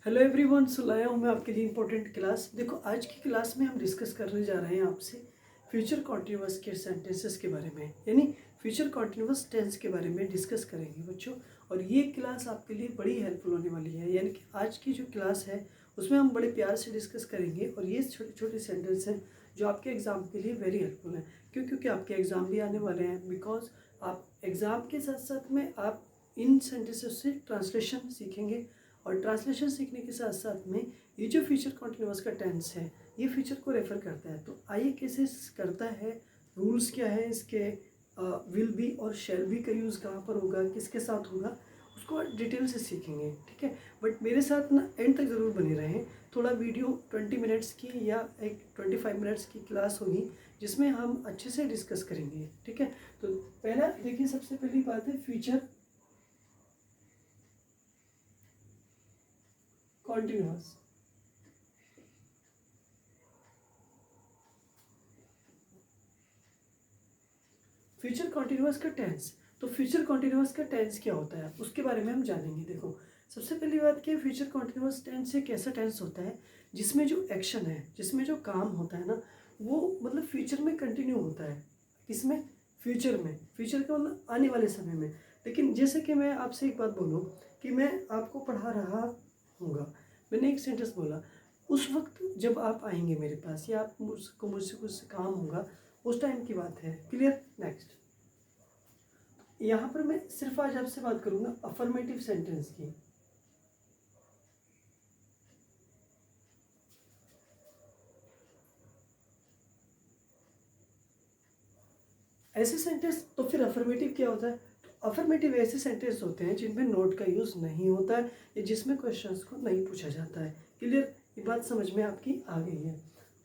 Hello everyone, सो लाया हूँ मैं आपके लिए इंपॉर्टेंट क्लास। देखो, आज की क्लास में हम डिस्कस करने जा रहे हैं आपसे फ्यूचर कॉन्टिन्यूअस के सेंटेंसेस के बारे में, यानी फ्यूचर कॉन्टिन्यूअस टेंस के बारे में डिस्कस करेंगे बच्चों। और ये क्लास आपके लिए बड़ी हेल्पफुल होने वाली है, यानी कि आज की जो क्लास है उसमें हम बड़े प्यार से डिस्कस करेंगे। और ये छोटे छोटे सेंटेंस हैं जो आपके एग्ज़ाम के लिए वेरी हेल्पफुल हैं। क्यों? क्योंकि आपके एग्ज़ाम भी आने वाले हैं। बिकॉज आप एग्ज़ाम के साथ साथ में आप इन सेंटेंसेस से ट्रांसलेशन सीखेंगे, और ट्रांसलेशन सीखने के साथ साथ में ये जो फ्यूचर कॉन्टिन्यूअस का टेंस है ये फ्यूचर को रेफर करता है। तो आइए कैसे करता है, रूल्स क्या है इसके, विल बी और शैल बी का यूज़ कहाँ पर होगा, किसके साथ होगा, उसको डिटेल से सीखेंगे। ठीक है, बट मेरे साथ ना एंड तक ज़रूर बने रहें। थोड़ा वीडियो 20 मिनट्स की या एक 25 मिनट्स की क्लास होगी जिसमें हम अच्छे से डिस्कस करेंगे। ठीक है, तो पहला देखिए, सबसे पहली बात है फ्यूचर कॉन्टिन्यूअस। फ्यूचर कॉन्टिन्यूअस का टेंस। तो फ्यूचर कॉन्टिन्यूअस का टेंस क्या होता है उसके बारे में हम जानेंगे। देखो, सबसे पहली बात क्या है, फ्यूचर कॉन्टिन्यूअस टेंस एक ऐसा टेंस होता है जिसमें जो एक्शन है, जिसमें जो काम होता है ना, वो मतलब फ्यूचर में कंटिन्यू होता है। किसमें? फ्यूचर में। फ्यूचर का मतलब आने वाले समय में। लेकिन जैसे कि मैं आपसे एक बात बोलूँ कि मैं आपको पढ़ा रहा हूँगा, मैंने एक सेंटेंस बोला, उस वक्त जब आप आएंगे मेरे पास या आप मुझसे कुछ काम होगा, उस टाइम की बात है। क्लियर? नेक्स्ट, यहाँ पर मैं सिर्फ आज आपसे बात करूंगा अफर्मेटिव सेंटेंस की। ऐसे सेंटेंस, तो फिर अफर्मेटिव क्या होता है? तो अफर्मेटिव ऐसे सेंटेंस होते हैं जिनमें नोट का यूज नहीं होता है या जिसमें क्वेश्चंस को नहीं पूछा जाता है। क्लियर? ये बात समझ में आपकी आ गई है?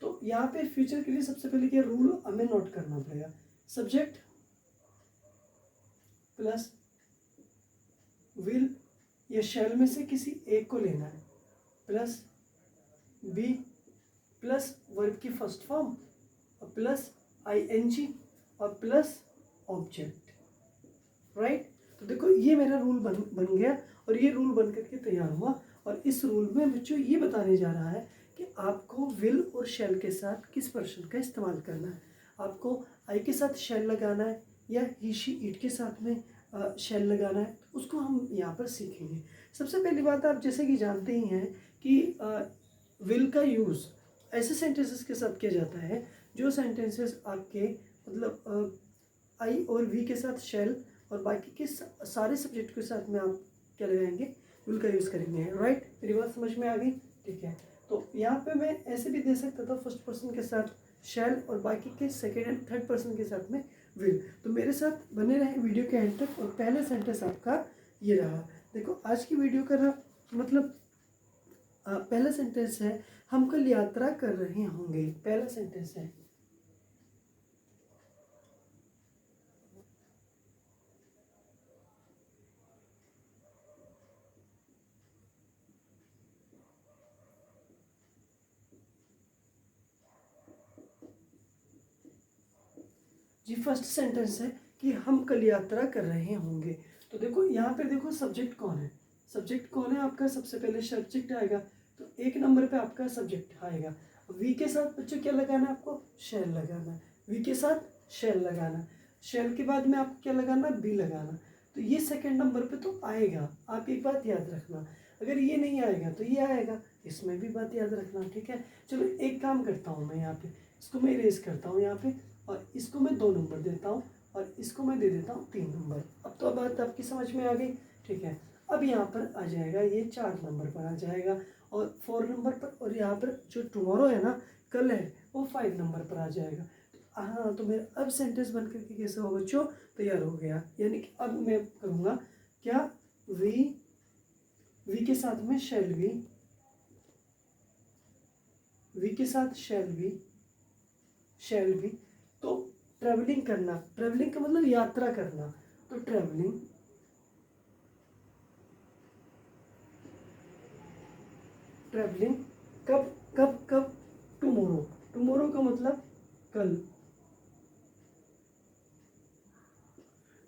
तो यहाँ पे फ्यूचर के लिए सबसे पहले क्या रूल हमें नोट करना पड़ेगा। सब्जेक्ट प्लस विल या शैल में से किसी एक को लेना है, प्लस बी प्लस वर्ब की फर्स्ट फॉर्म और प्लस आईएनजी और प्लस ऑब्जेक्ट। राइट? तो देखो, ये मेरा रूल बन गया और ये रूल बन करके तैयार हुआ। और इस रूल में बच्चों ये बताने जा रहा है कि आपको विल और शैल के साथ किस पर्सन का इस्तेमाल करना है। आपको आई के साथ शैल लगाना है या ही शी इट के साथ में शैल लगाना है, तो उसको हम यहाँ पर सीखेंगे। सबसे पहली बात, आप जैसे कि जानते ही हैं कि विल का यूज़ ऐसे सेंटेंसेस के साथ किया जाता है जो सेंटेंसेस आपके मतलब आई और वी के साथ शैल और बाकी के सारे सब्जेक्ट के साथ में आप क्या लगाएंगे? विल का यूज़ करेंगे। राइट? मेरी बात समझ में आ गई? ठीक है, तो यहाँ पे मैं ऐसे भी दे सकता था, फर्स्ट पर्सन के साथ शैल और बाकी के सेकेंड एंड थर्ड पर्सन के साथ में विल। तो मेरे साथ बने रहे वीडियो के एंड तक। और पहला सेंटेंस आपका ये रहा। देखो, आज की वीडियो का ना मतलब पहला सेंटेंस है, हम कल यात्रा कर रहे होंगे। पहला सेंटेंस है। जी, फर्स्ट सेंटेंस है कि हम कल यात्रा कर रहे होंगे। तो देखो, यहाँ पे देखो सब्जेक्ट कौन है। सब्जेक्ट कौन है आपका? सबसे पहले सब्जेक्ट आएगा, तो एक नंबर पे आपका सब्जेक्ट आएगा। वी के साथ बच्चों क्या लगाना है? आपको शैल लगाना है। वी के साथ शैल लगाना। शैल के बाद में आपको क्या लगाना? बी लगाना। तो ये सेकेंड नंबर पे तो आएगा। आप एक बात याद रखना, अगर ये नहीं आएगा तो ये आएगा, इसमें भी बात याद रखना। ठीक है, चलो एक काम करता हूँ मैं, यहाँ पे इसको मैं इरेज करता हूँ यहाँ पे, और इसको मैं 2 नंबर देता हूँ और इसको मैं दे देता हूँ 3 नंबर। अब तो बात आपकी समझ में आ गई। ठीक है, अब यहाँ पर आ जाएगा, ये 4 नंबर पर आ जाएगा और 4 नंबर पर, और यहाँ पर जो टुमारो है ना, कल है, वो 5 नंबर पर आ जाएगा। हाँ, तो मेरा अब सेंटेंस बन करके कैसे हो बच्चों? तैयार हो गया। यानी कि अब मैं करूँगा क्या? वी के साथ में शैल बी, वी के साथ शैल बी, शैल बी। तो ट्रैवलिंग करना, ट्रैवलिंग का मतलब यात्रा करना, तो ट्रैवलिंग, ट्रैवलिंग कब कब कब? टुमारो। टुमारो का मतलब कल।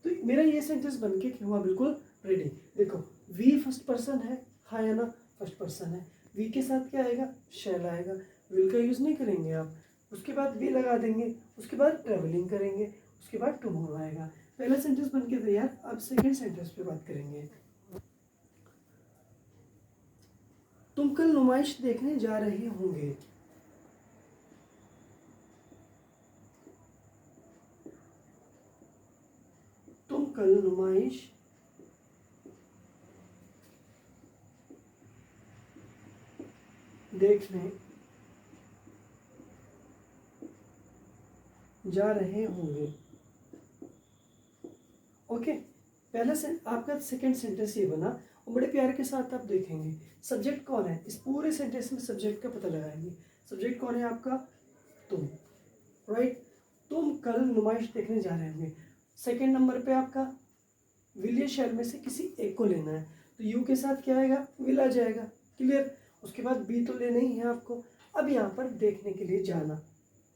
तो मेरा ये सेंटेंस बन के हुआ बिल्कुल रेडी। देखो, वी फर्स्ट पर्सन है, हाँ है ना, फर्स्ट पर्सन है। वी के साथ क्या आएगा, शैल आएगा, विल का यूज़ नहीं करेंगे आप। उसके बाद बी लगा देंगे, उसके बाद ट्रेवलिंग करेंगे, उसके बाद टुमारो आएगा। पहला सेंटेंस बन के तैयार। अब सेकेंड सेंटेंस पे बात करेंगे। तुम कल नुमाइश देखने जा रहे होंगे। तुम कल नुमाइश देखने जा रहे होंगे। ओके, पहला आपका सेकंड सेंटेंस ये बना और बड़े प्यार के साथ आप देखेंगे सब्जेक्ट कौन है। इस पूरे सेंटेंस में सब्जेक्ट का पता लगाएंगे। सब्जेक्ट कौन है आपका, तुम, राइट। तुम कल नुमाइश देखने जा रहे होंगे। सेकंड नंबर पे आपका विल या शैल में से किसी एक को लेना है, तो यू के साथ क्या आएगा, विल आ जाएगा, क्लियर। उसके बाद बी तो लेना ही है आपको। अब यहाँ पर देखने के लिए जाना,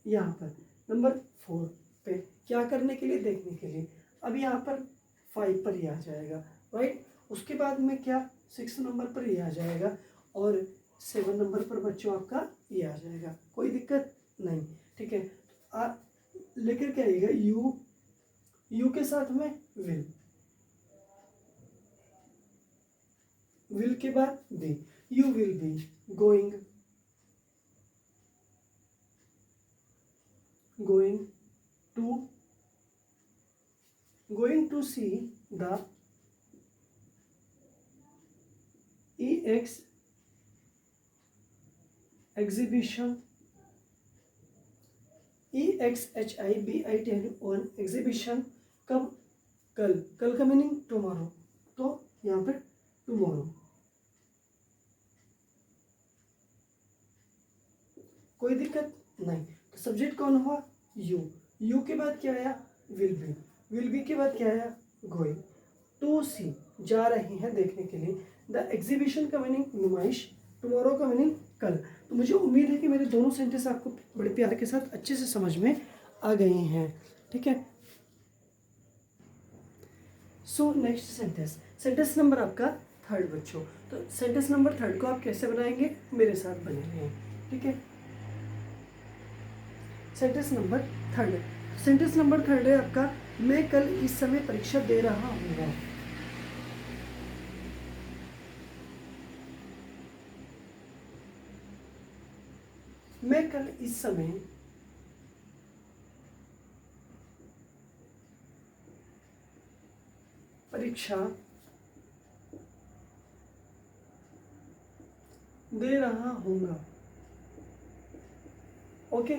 यहाँ पर नंबर 4 पे क्या करने के लिए, देखने के लिए। अब यहाँ पर 5 पर ही आ जाएगा, राइट। उसके बाद में क्या 6 नंबर पर ही आ जाएगा और 7 नंबर पर बच्चों आपका ये आ जाएगा, कोई दिक्कत नहीं, ठीक है। लेकर के आइएगा यू के साथ में विल के बाद be. You will be going to see the EX exhibition, EXHIBITON exhibition. कब, कल, कल का मीनिंग टुमारो, तो यहाँ पर टुमारो, कोई दिक्कत नहीं। तो सब्जेक्ट कौन हुआ, यू के बाद क्या आया, विल बी के बाद क्या आया, गोइंग टू सी, जा रहे हैं देखने के लिए, द एग्जीबिशन का मीनिंग नुमाइश, टुमारो का मीनिंग कल। तो मुझे उम्मीद है कि मेरे दोनों सेंटेंस आपको बड़े प्यार के साथ अच्छे से समझ में आ गए हैं, ठीक है। सो नेक्स्ट सेंटेंस नंबर आपका 3 बच्चों। तो सेंटेंस नंबर 3 को आप कैसे बनाएंगे, मेरे साथ बनेंगे, ठीक है। सेंटेंस नंबर 3 है आपका, मैं कल इस समय परीक्षा दे रहा हूँ। मैं कल इस समय परीक्षा दे रहा हूँगा। ओके,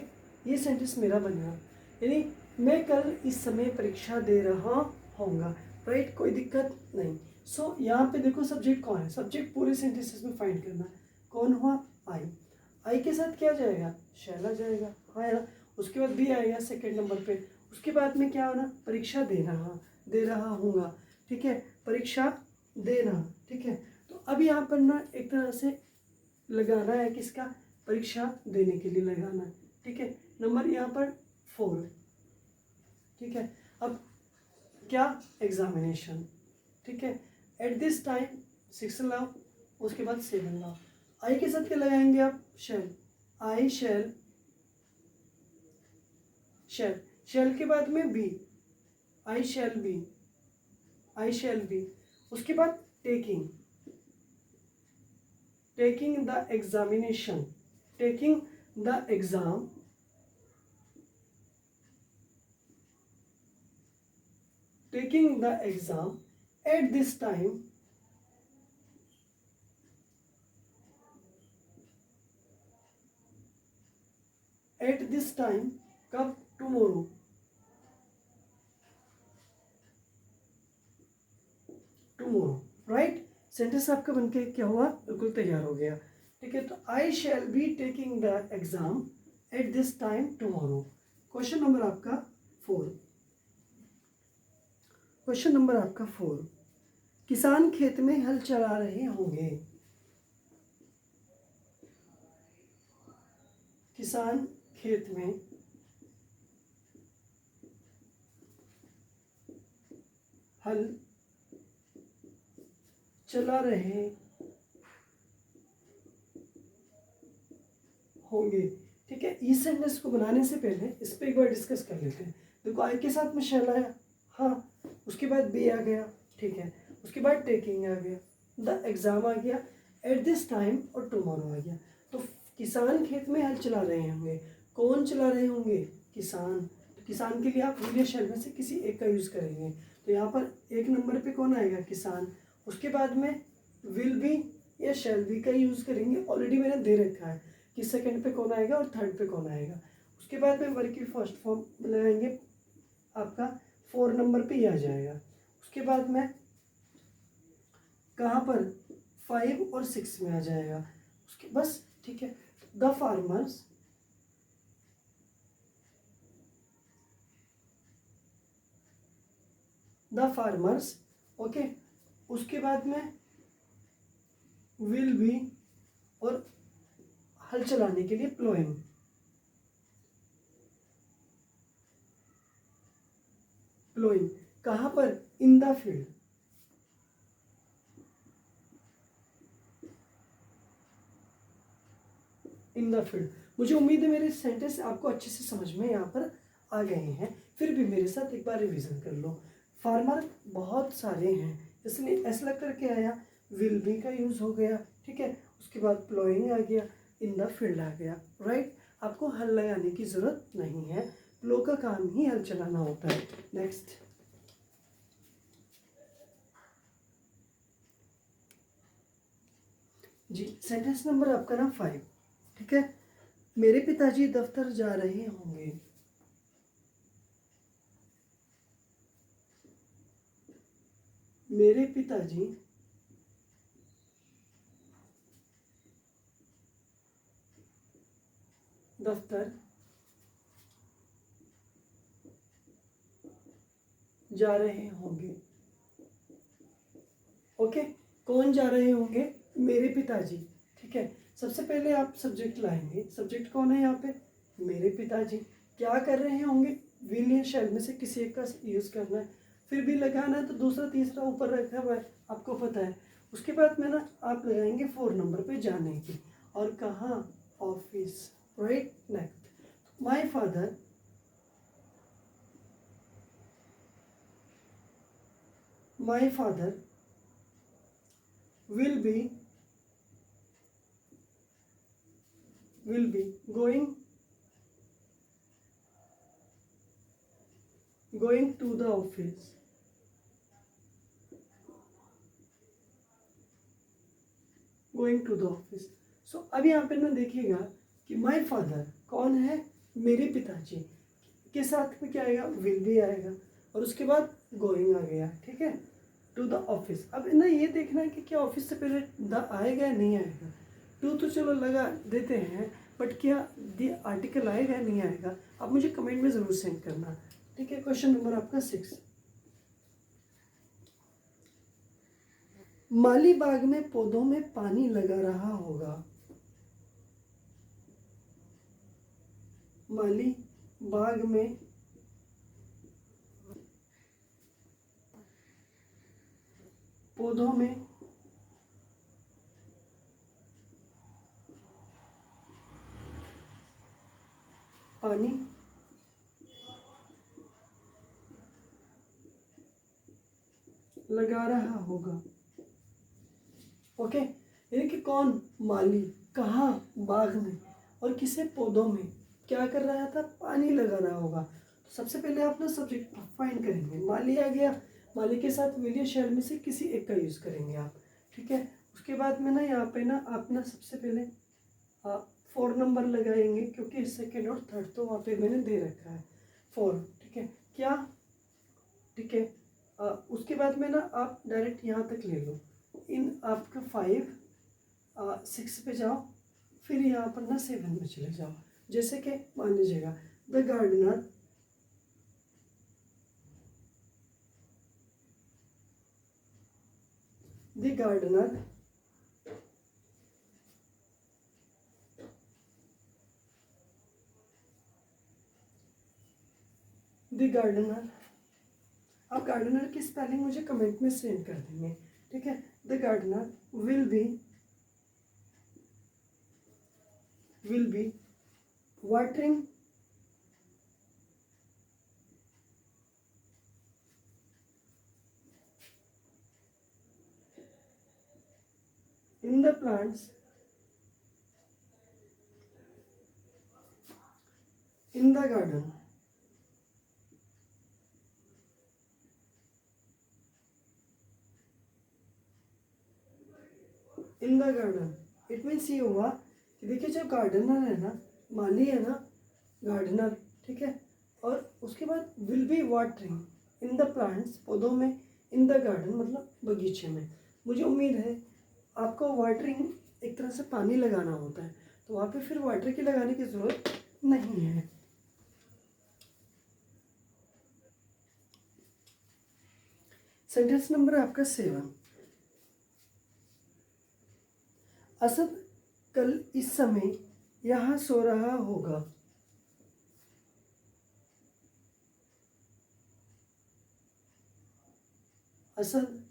ये सेंटेंस मेरा बना, यानी मैं कल इस समय परीक्षा दे रहा होऊंगा, राइट, कोई दिक्कत नहीं। सो यहाँ पे देखो सब्जेक्ट कौन है, सब्जेक्ट पूरे सेंटेंसेस में फाइंड करना, कौन हुआ, आई के साथ क्या जाएगा, शैल आ जाएगा, हाँ यार। उसके बाद बी आएगा सेकेंड नंबर पे। उसके बाद में क्या होना, परीक्षा दे रहा हूँगा, ठीक है, परीक्षा देना, ठीक है। तो अब यहाँ पर ना एक तरह से लगाना है, किसका, परीक्षा देने के लिए लगाना है, ठीक है। नंबर यहाँ पर 4, ठीक है। अब क्या, एग्जामिनेशन, ठीक है। एट दिस टाइम 6 लाओ, उसके बाद 7 लाओ। आई के साथ क्या लगाएंगे आप, शैल, आई शैल, शैल के बाद में बी, आई शैल बी, उसके बाद taking the examination, taking the exam, at this time, कब, टुमारो, राइट। सेंटेंस आपका बनके क्या हुआ, बिल्कुल तैयार हो गया, ठीक है। तो I shall be taking the exam at this time tomorrow. Question number आपका 4, किसान खेत में हल चला रहे होंगे। किसान खेत में हल चला रहे होंगे। ठीक है, इस सेंटेंस को बनाने से पहले इस पर एक बार डिस्कस कर लेते हैं। देखो आई के साथ में शैल आया, हाँ, उसके बाद बी आ गया, ठीक है, उसके बाद टेकिंग आ गया, द एग्ज़ाम आ गया, एट दिस टाइम और टुमारो आ गया। तो किसान खेत में हल चला रहे होंगे, कौन चला रहे होंगे? किसान। तो किसान के लिए आप विल या शैल में से किसी एक का यूज़ करेंगे। तो यहाँ पर एक नंबर पे कौन आएगा? किसान। उसके बाद में विल बी या शैल बी का यूज़ करेंगे, ऑलरेडी मैंने दे रखा है कि सेकंड पे कौन आएगा और थर्ड पे कौन आएगा। उसके बाद में वर्ब की फर्स्ट फॉर्म लगाएंगे, आपका 4 नंबर पे ही आ जाएगा। उसके बाद में कहाँ पर? 5 और 6 में आ जाएगा। उसके बस, ठीक है। The farmers okay. उसके बाद में विल बी और हल चलाने के लिए प्लोइंग। कहाँ पर? In the field. In the field. मुझे उम्मीद है मेरे सेंटेंस आपको अच्छे से समझ में यहाँ पर आ गए हैं। फिर भी मेरे साथ एक बार रिवीजन कर लो। फार्मर बहुत सारे हैं, इसलिए ऐसा लग करके आया, विल बी का यूज़ हो गया, ठीक है। उसके बाद प्लोइंग आ गया, इन द फील्ड आ गया, राइट। आपको हल लगाने की ज़रूरत नहीं है, प्लो का काम ही हल चलाना होता है। नेक्स्ट, जी सेंटेंस नंबर आपका ना 5, ठीक है। मेरे पिताजी दफ्तर जा रहे होंगे। मेरे पिताजी दफ्तर जा रहे होंगे। ओके, कौन जा रहे होंगे? मेरे पिताजी, ठीक है। सबसे पहले आप सब्जेक्ट लाएंगे, सब्जेक्ट कौन है यहाँ पे? मेरे पिताजी। क्या कर रहे होंगे? विल या शैल में से किसी एक का यूज़ करना है, फिर भी लगाना है तो दूसरा तीसरा ऊपर रखा हुआ है, आपको पता है। उसके बाद में ना आप लगाएंगे 4 नंबर पे जाने की, और कहाँ? Office, right. Next, my father will be going to the office। Going to the office. So अब यहाँ पे ना देखिएगा कि माय फादर कौन है? मेरे पिताजी के साथ में क्या आएगा? विल भी आएगा, और उसके बाद गोइंग आ गया, ठीक है, टू द ऑफिस। अब ना ये देखना है कि क्या ऑफिस से पहले द आएगा या नहीं आएगा। टू तो चलो लगा देते हैं, बट क्या द आर्टिकल आएगा या नहीं आएगा, आप मुझे कमेंट में ज़रूर सेंड करना, ठीक है। क्वेश्चन नंबर आपका 6, माली बाग में पौधों में पानी लगा रहा होगा। माली बाग में पौधों में पानी लगा रहा होगा। ओके, यानी कि कौन? माली। कहाँ? बाग में। और किसे? पौधों में। क्या कर रहा था? पानी लगा रहा होगा। तो सबसे पहले आप ना सब्जेक्ट फाइंड करेंगे, माली आ गया, माली के साथ विल या शैल में से किसी एक का यूज़ करेंगे आप, ठीक है। उसके बाद में ना यहाँ पे ना आप ना सबसे पहले 4 नंबर लगाएंगे, क्योंकि सेकेंड और थर्ड तो वहाँ पे मैंने दे रखा है 4, ठीक है। क्या? ठीक है। उसके बाद में ना आप डायरेक्ट यहाँ तक ले लो, इन आपका 5 6 पे जाओ, फिर यहाँ पर ना 7 में चले जाओ। जैसे कि मान लीजिएगा the gardener the gardener the gardener. आप गार्डनर की स्पेलिंग मुझे कमेंट में सेंड कर देंगे, ठीक है। The gardener will be watering in the plants in the garden. In the garden it means ये हुआ कि देखिए जो गार्डनर है ना, माली है ना, गार्डनर, ठीक है, और उसके बाद will be watering in the plants, पौधों में, इन द गार्डन मतलब बगीचे में। मुझे उम्मीद है आपको वाटरिंग एक तरह से पानी लगाना होता है, तो वहाँ पे फिर वाटर की लगाने की ज़रूरत नहीं है। सेंटेंस नंबर आपका 7। असद कल इस समय यहाँ सो रहा होगा। असद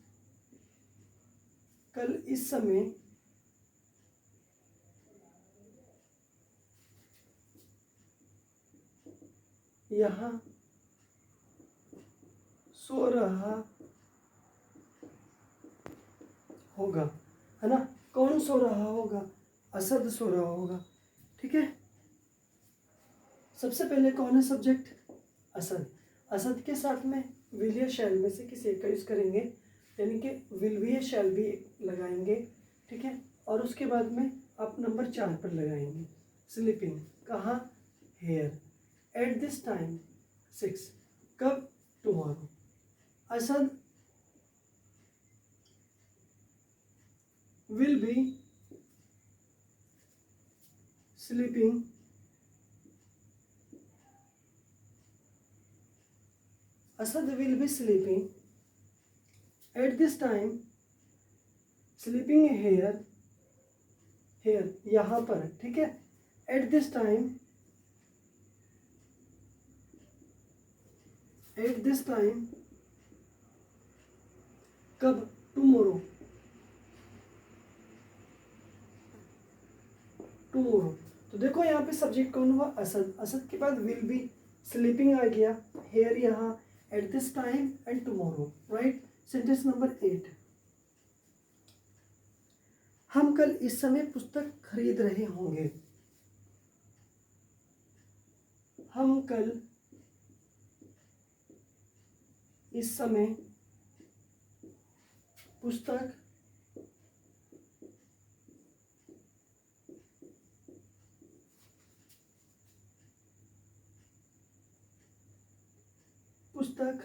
कल इस समय यहाँ सो रहा होगा, है ना। कौन सो रहा होगा? असद सो रहा होगा, ठीक है। सबसे पहले कौन है सब्जेक्ट? असद। असद के साथ में विल या शैल में से किसी एक का यूज़ करेंगे, यानी कि विल भी या शैल भी लगाएंगे, ठीक है। और उसके बाद में आप नंबर 4 पर लगाएंगे स्लीपिंग। कहाँ? हेयर। Eight this time 6। कब? Tomorrow. Asad will be sleeping Asad will be sleeping at this time, sleeping here, here यहाँ पर, ठीक है। at this time, at this time कब? tomorrow, tomorrow। तो देखो यहाँ पे सब्जेक्ट कौन हुआ? असद। असद के बाद विल बी, स्लीपिंग आ गया, हेयर यहाँ, eight this time and tomorrow, right. Sentence number 8। हम कल इस समय पुस्तक खरीद रहे होंगे। हम कल इस समय पुस्तक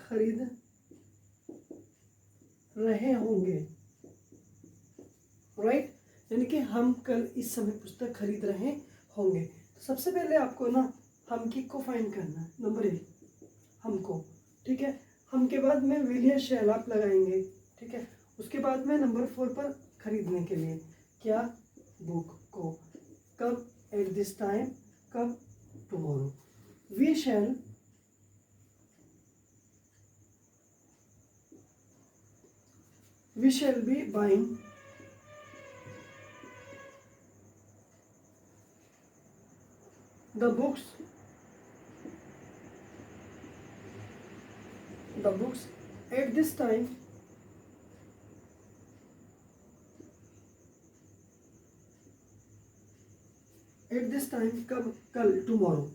खरीद रहे होंगे, राइट। यानी कि हम कल इस समय पुस्तक खरीद रहे होंगे। तो सबसे पहले आपको ना हम की को फाइंड करना है, नंबर 1 हमको, ठीक है। हम के बाद में विल या शैल आप लगाएंगे, ठीक है। उसके बाद में नंबर 4 पर खरीदने के लिए क्या? बुक को। कब? At this time. कब? Tomorrow. We shall be buying the books at this time, कब? कल, टुमारो।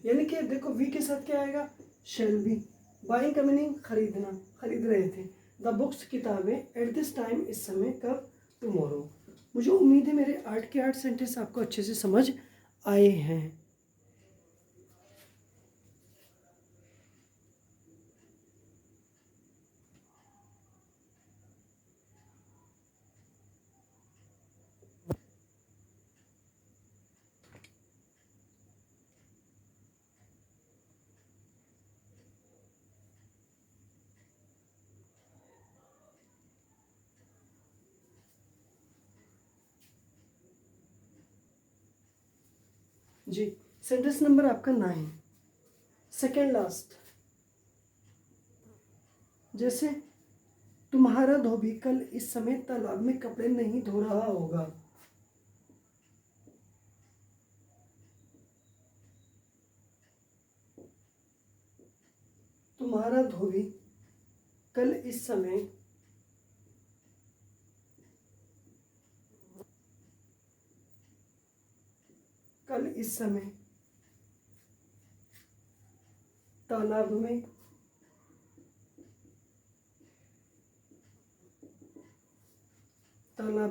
यानी कि देखो वी के साथ क्या आएगा? Shall be. बाइंग का मीनिंग खरीदना, खरीद रहे थे। द बुक्स किताबें, एट दिस टाइम इस समय, कब? टुमारो। मुझे उम्मीद है मेरे 8 के 8 सेंटेंस आपको अच्छे से समझ आए हैं। जी, सेंटेंस नंबर आपका 9, सेकेंड लास्ट। जैसे तुम्हारा धोबी कल इस समय तालाब में कपड़े नहीं धो रहा होगा। तुम्हारा धोबी कल इस समय तालाब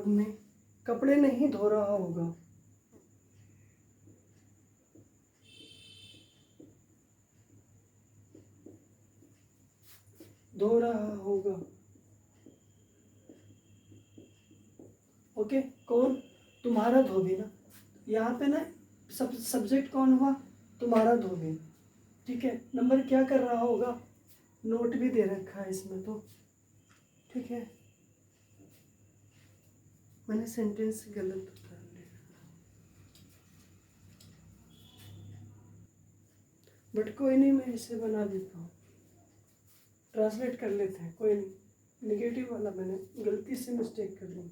में कपड़े नहीं धो रहा होगा। ओके, कौन? तुम्हारा धोबी ना, यहाँ पे ना सब्जेक्ट कौन हुआ? तुम्हारा धोबी। ठीक है, नंबर क्या कर रहा होगा? नोट भी दे रखा है इसमें तो। ठीक है, मैंने सेंटेंस गलत उतार लिया, बट कोई नहीं, मैं इसे बना देता हूँ, ट्रांसलेट कर लेते हैं, कोई नहीं। निगेटिव वाला मैंने गलती से मिस्टेक कर दी।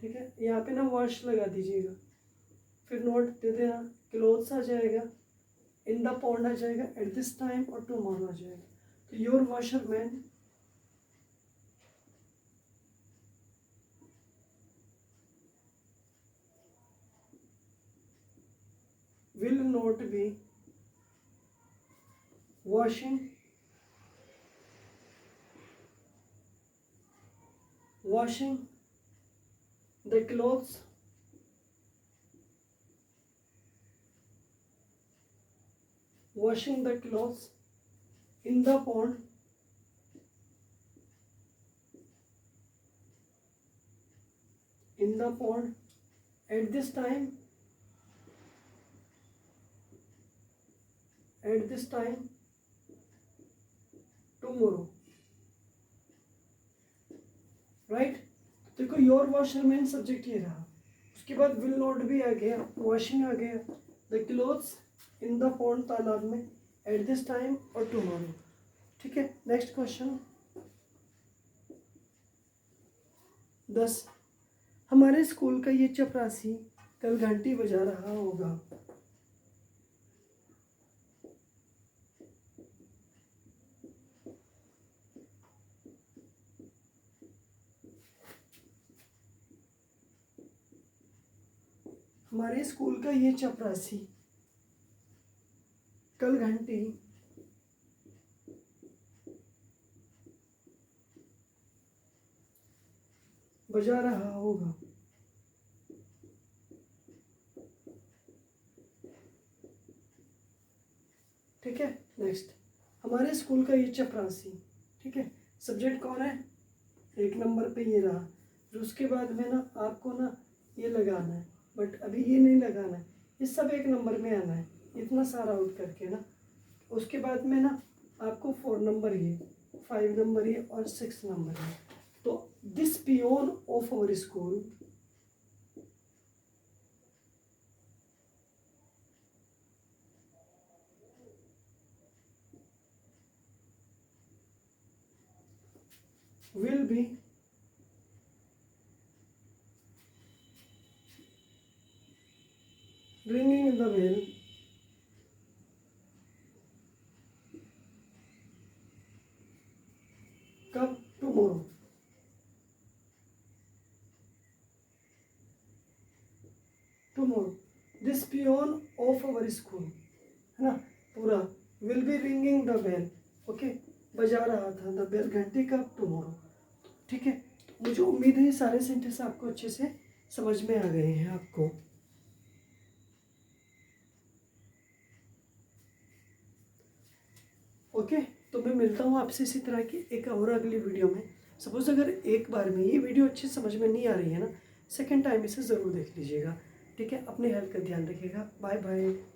ठीक है, यहाँ पे ना वॉश लगा दीजिएगा, फिर नोट दे देना। क्लोथ्स आ जाएगा, इन द पॉन्ड आ जाएगा, एट दिस टाइम और टुमारो आ जाएगा। तो your washerman will not be washing the clothes in the pond at this time tomorrow, right. देखो योर वॉशरमैन सब्जेक्ट ये रहा, उसके बाद विल नॉट भी आ गया, वॉशिंग आ गया, the clothes in the pond तालाब में, एट दिस टाइम और टुमारो। ठीक है, नेक्स्ट क्वेश्चन 10, हमारे स्कूल का ये चपरासी कल घंटी बजा रहा होगा। हमारे स्कूल का ये चपरासी कल घंटी बजा रहा होगा। ठीक है, नेक्स्ट, हमारे स्कूल का ये चपरासी। ठीक है, सब्जेक्ट कौन है? एक नंबर पे ये रहा। फिर उसके बाद में ना आपको ना ये लगाना है, बट अभी ये नहीं लगाना है, ये सब एक नंबर में आना है, इतना सारा आउट करके ना। उसके बाद में ना आपको 4 नंबर ये, 5 नंबर ये और 6 नंबर ये। तो this peon of our school will be ringing the bell कब? Tomorrow. This peon of our school, है ना पूरा, will be ringing the bell, okay, बजा रहा था द बेल, घंटी कब? टुमारो। ठीक है, तो मुझे उम्मीद है ये सारे सेंटेंस आपको अच्छे से समझ में आ गए हैं आपको। ओके, तो मैं मिलता हूँ आपसे इसी तरह की एक और अगली वीडियो में। सपोज अगर एक बार में ये वीडियो अच्छी समझ में नहीं आ रही है ना, सेकंड टाइम इसे ज़रूर देख लीजिएगा। ठीक है, अपने हेल्थ का ध्यान रखिएगा। Bye bye.